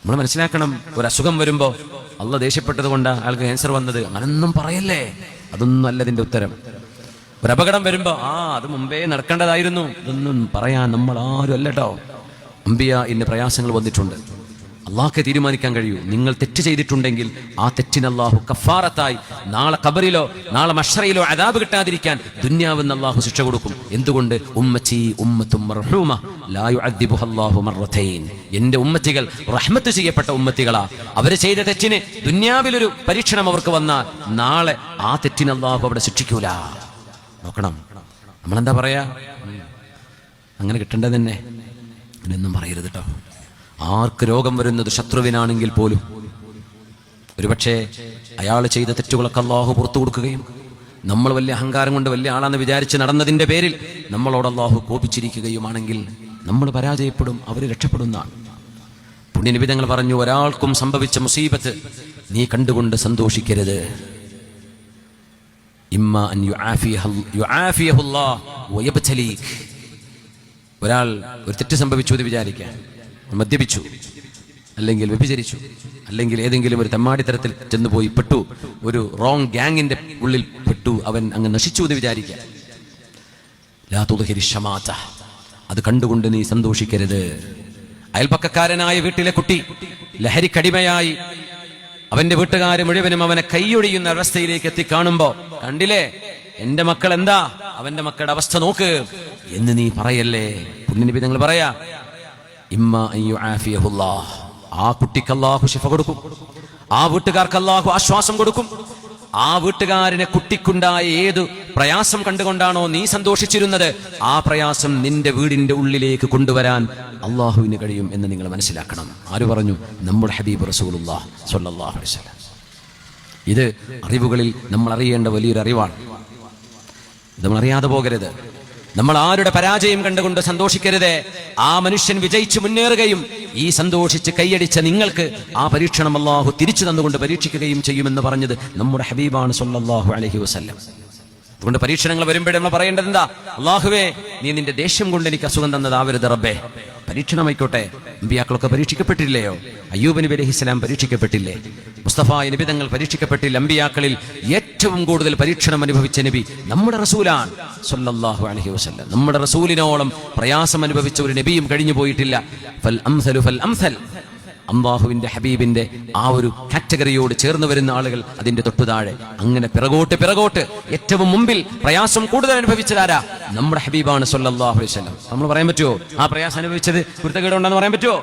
നമ്മൾ മനസ്സിലാക്കണം, ഒരു അസുഖം വരുമ്പോൾ അള്ളാഹ് ദേഷ്യപ്പെട്ടത് കൊണ്ട് അയാൾക്ക് ക്യാൻസർ വന്നത്, അങ്ങനൊന്നും പറയല്ലേ. അതൊന്നും അല്ല ഇതിന്റെ ഉത്തരം. ഒരു അപകടം വരുമ്പോ അത് മുമ്പേ നടക്കേണ്ടതായിരുന്നു, ഇതൊന്നും പറയാൻ നമ്മൾ ആരും അല്ലട്ടോ. അമ്പിയ ഇന്ന് പ്രയാസങ്ങൾ വന്നിട്ടുണ്ട്, അള്ളാഹ്ക്ക് തീരുമാനിക്കാൻ കഴിയൂ. നിങ്ങൾ തെറ്റ് ചെയ്തിട്ടുണ്ടെങ്കിൽ ആ തെറ്റിന് അള്ളാഹു കഫാറത്തായി നാളെ ഖബറിലോ നാളെ മഹ്ശറിലോ അദാബ് കിട്ടാതിരിക്കാൻ ദുന്യാവെന്ന് അള്ളാഹു ശിക്ഷ കൊടുക്കും. എന്തുകൊണ്ട്? ഉമ്മത്തി ഉമ്മത്തും മർഹൂമ ലാ യുഅദ്ദിബുഹ അല്ലാഹു മർറതൈൻ. എന്റെ ഉമ്മത്തികൾ റഹ്മത്ത് ചെയ്യപ്പെട്ട ഉമ്മത്തികളാ. അവര് ചെയ്ത തെറ്റിന് ദുന്യാവിലൊരു പരീക്ഷണം അവർക്ക് വന്നാൽ നാളെ ആ തെറ്റിന് അള്ളാഹു അവിടെ ശിക്ഷിക്കൂല. നോക്കണം, നമ്മളെന്താ പറയാ, അങ്ങനെ കിട്ടേണ്ടത് തന്നെ, അങ്ങനെയൊന്നും പറയരുത് കേട്ടോ. ആർക്ക് രോഗം വരുന്നത് ശത്രുവിനാണെങ്കിൽ പോലും ഒരുപക്ഷെ അയാൾ ചെയ്ത തെറ്റുകളൊക്കെ അള്ളാഹു പുറത്തു കൊടുക്കുകയും നമ്മൾ വലിയ അഹങ്കാരം കൊണ്ട് വലിയ ആളാണെന്ന് വിചാരിച്ച് നടന്നതിന്റെ പേരിൽ നമ്മളോട് അള്ളാഹു കോപിച്ചിരിക്കുകയുമാണെങ്കിൽ നമ്മൾ പരാജയപ്പെടും, അവർ രക്ഷപ്പെടുന്നതാണ്. പുണ്യനബി തങ്ങൾ പറഞ്ഞു, ഒരാൾക്കും സംഭവിച്ച മുസീബത്ത് നീ കണ്ടുകൊണ്ട് സന്തോഷിക്കരുത്. ഇമ്മ അൻ യുആഫിയഹുല്ലാഹ് വയബ്തലീക്. ഒരാൾ ഒരു തെറ്റ് സംഭവിച്ചു എന്ന് വിചാരിക്കാൻ, മദ്യപിച്ചു, അല്ലെങ്കിൽ വ്യഭിചരിച്ചു, അല്ലെങ്കിൽ ഏതെങ്കിലും ഒരു തെമ്മാടിത്തരത്തിൽ ചെന്നുപോയി പെട്ടു, ഒരു റോങ് ഗ്യാങ്ങിന്റെ ഉള്ളിൽ പെട്ടു, അവൻ അങ്ങ് നശിച്ചു എന്ന് വിചാരിക്കുക. ലാ തുദ്ഹിരി ശമാത, അത് കണ്ടുകൊണ്ട് നീ സന്തോഷിക്കരുത്. അയൽപക്കക്കാരനായ വീട്ടിലെ കുട്ടി ലഹരിക്കടിമയായി അവന്റെ വീട്ടുകാര് മുഴുവനും അവനെ കൈയൊഴിയുന്ന അവസ്ഥയിലേക്ക് എത്തിക്കാണുമ്പോ, കണ്ടില്ലേ എന്റെ മക്കൾ എന്താ, അവന്റെ മക്കളുടെ അവസ്ഥ നോക്ക് എന്ന് നീ പറയല്ലേ. പുണ്യനബി തങ്ങൾ പറയാ, ഇമ്മ അൻ യുആഫിയഹുല്ലാഹ്, ആ കുട്ടിക്ക് അല്ലാഹു ശിഫ കൊടുക്കും, ആ വീട്ടുകാർക്ക് അല്ലാഹു ആശ്വാസം കൊടുക്കും. ആ വീട്ടുകാരനെ കുട്ടിക്കുണ്ടായ ഏത് പ്രയാസം കണ്ടുകൊണ്ടാണോ നീ സന്തോഷിച്ചിരുന്നത്, ആ പ്രയാസം നിന്റെ വീടിന്റെ ഉള്ളിലേക്ക് കൊണ്ടുവരാൻ അള്ളാഹുവിന് കഴിയും എന്ന് നിങ്ങൾ മനസ്സിലാക്കണം. ആര് പറഞ്ഞു? നമ്മുടെ ഹബീബ് റസൂലുള്ളാഹി സ്വല്ലല്ലാഹു അലൈഹി വസല്ലം. ഇത് അറിവുകളിൽ നമ്മൾ അറിയേണ്ട വലിയൊരു അറിവാണ്. നമ്മൾ അറിയാതെ പോകരുത്. നമ്മൾ ആരുടെ പരാജയം കണ്ടുകൊണ്ട് സന്തോഷിക്കരുത്. ആ മനുഷ്യൻ വിജയിച്ചു മുന്നേറുകയും ഈ സന്തോഷിച്ച് കൈയടിച്ച നിങ്ങൾക്ക് ആ പരീക്ഷണം അല്ലാഹു തിരിച്ചു തന്നുകൊണ്ട് പരീക്ഷിക്കുകയും ചെയ്യുമെന്ന് പറഞ്ഞത് നമ്മുടെ ഹബീബാണ് സ്വല്ലല്ലാഹു അലൈഹി വസല്ലം. അതുകൊണ്ട് പരീക്ഷണങ്ങൾ വരുമ്പോഴേ നമ്മൾ പറയേണ്ടത് എന്താ? അല്ലാഹുവേ, നീ നിന്റെ ദേഷ്യം കൊണ്ട് എനിക്ക് അസുഖം തന്നതാവരുത് റബ്ബേ. പരീക്ഷണമായിക്കോട്ടെ. അമ്പിയാക്കളൊക്കെ പരീക്ഷിക്കപ്പെട്ടില്ലയോ? അയ്യൂബ് നബി അലൈഹിസ്സലാം പരീക്ഷിക്കപ്പെട്ടില്ലേ? മുസ്തഫ നബി തങ്ങൾ പരീക്ഷിക്കപ്പെട്ടില്ല? അമ്പിയാക്കളിൽ ഏറ്റവും കൂടുതൽ പരീക്ഷണം അനുഭവിച്ച നബി നമ്മുടെ റസൂലാണ് സ്വല്ലല്ലാഹു അലൈഹി വസല്ലം. നമ്മുടെ റസൂലിനോളം പ്രയാസം അനുഭവിച്ച ഒരു നബിയും കഴിഞ്ഞു പോയിട്ടില്ല. ഫൽ അംസലു ഫൽ അംസൽ. അല്ലാഹുവിന്റെ ഹബീബിന്റെ ആ ഒരു കാറ്റഗറിയോട് ചേർന്ന് വരുന്ന ആളുകൾ അതിന്റെ തൊട്ടുതാഴെ. അങ്ങനെ പിറകോട്ട് ഏറ്റവും മുമ്പിൽ പ്രയാസം കൂടുതൽ അനുഭവിച്ചതാരാ? നമ്മുടെ ഹബീബാണ് സ്വല്ലല്ലാഹു അലൈഹി വസല്ലം. നമ്മൾ പറയാൻ പറ്റുമോ ആ പ്രയാസം അനുഭവിച്ചത് കുരുത്തക്കേടുണ്ടെന്ന് പറയാൻ പറ്റുമോ?